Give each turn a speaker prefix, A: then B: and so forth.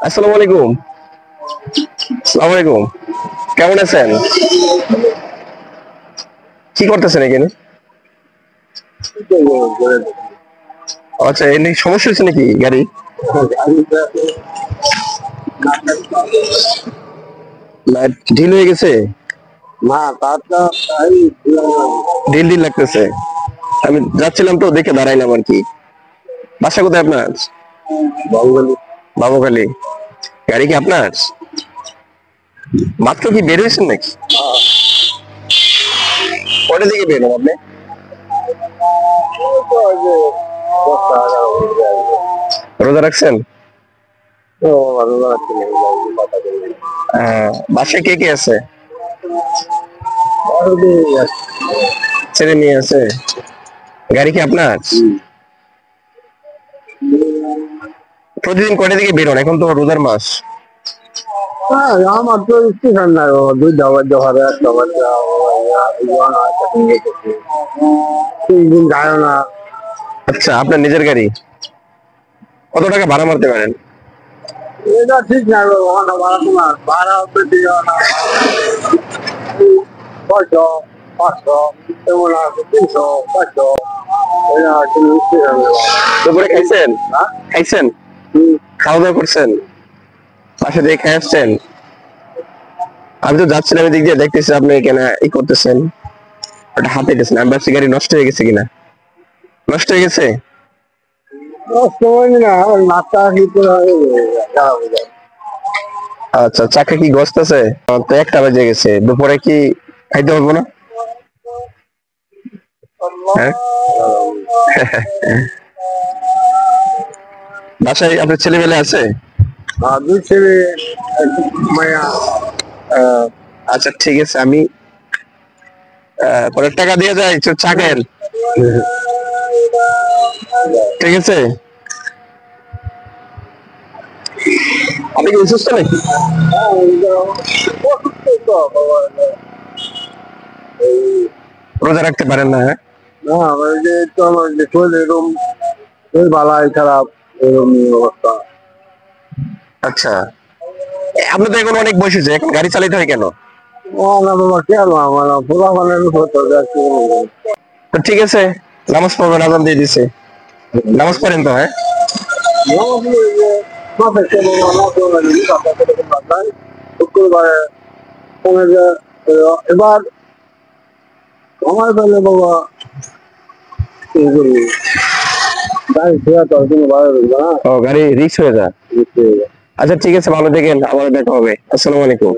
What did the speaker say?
A: আসসালামু আলাইকুম। আসসালামু আলাইকুম। কেমন আছেন? কি করতেছেন এখানে? আচ্ছা, এমনি সমস্যা হচ্ছে নাকি গাড়ি? লাইট ঢিল হয়ে গেছে?
B: না তারটা
A: ঢিল ঢিল লাগতেছে। আমি যাচ্ছিলাম তো দেখে দাঁড়াইলাম আর কি। বাসা কোথায় আপনার?
B: বাহুবলী।
A: বাবুখালী। গাড়ি কি আপনার? মাত্র কি বের হয়েছেন নাকি? কটার দিকে বের হন আপনি? রোজা রাখছেন? বাসায় কে কে আছে? ছেলে মেয়ে আছে। গাড়ি কি আপনার? প্রতিদিন কয়টা দিকে বেরোন? এখন তো রোজার মাস।
B: আমার তো স্টেশন নাই, দুই ধাবার জহারে একটা বাচ্চা 3 দিন যায় না।
A: আচ্ছা, আপনার নিজের গাড়ি? কত টাকা ভাড়া মারতে পারেন?
B: এটা ঠিক না, ভাড়া তোমার ভাড়া পেতে না 600 500 এমন আছে 300 500।
A: দুপুরে খাইছেন?
B: হ্যাঁ?
A: খাইছেন? খাওয়া দাওয়া করছেন? বাসা থেকে খেয়ে আসছেন? আমি তো যাচ্ছিলাম এদিক দিয়ে, দেখতেছি আপনি এখানে ই করতেছেন, ওটা হাতে গেছেন। আমি ভাবছি গাড়ি নষ্ট হয়ে গেছে কিনা। নষ্ট হয়ে গেছে?
B: সময় না নাস্তা খেতে হয়।
A: আচ্ছা, চাকা কি গোস্ত আছে? তো 1টা বেজে গেছে, দুপুরে কি খাইতে পারবো না? হ্যাঁ। বাসায় আপনার ছেলেমেয়ে আছে?
B: দুই ছেলে মায়া।
A: আচ্ছা ঠিক আছে, আমি পরে টাকা দিয়ে যাই, চা খায়েন। ঠিক আছে। আপনি কি অসুস্থ নাকি? রোজা রাখতে পারেন না? হ্যাঁ।
B: না আমার যে তো আমার যে শরীর এরকম বালাই খারাপ, এরকম অবস্থা।
A: আচ্ছা, আপনি তো এখন অনেক বয়স হয়েছে, এখন গাড়ি চালাতে হয় কেন?
B: না বাবা কেন আমার পোলা বানের
A: তো ঠিক আছে, নামাজ পড়বেন, আজান দিয়ে দিছে। নামাজ পড়েন তো? হ্যাঁ।
B: এবার আমার বেলা বাবা গাড়ি ছেড়া তো কোনো ভালো না।
A: ও, গাড়ি রিক্স হয়ে যায়। আচ্ছা ঠিক আছে, ভালো দেখেন, আবার দেখা হবে। আসসালামু আলাইকুম।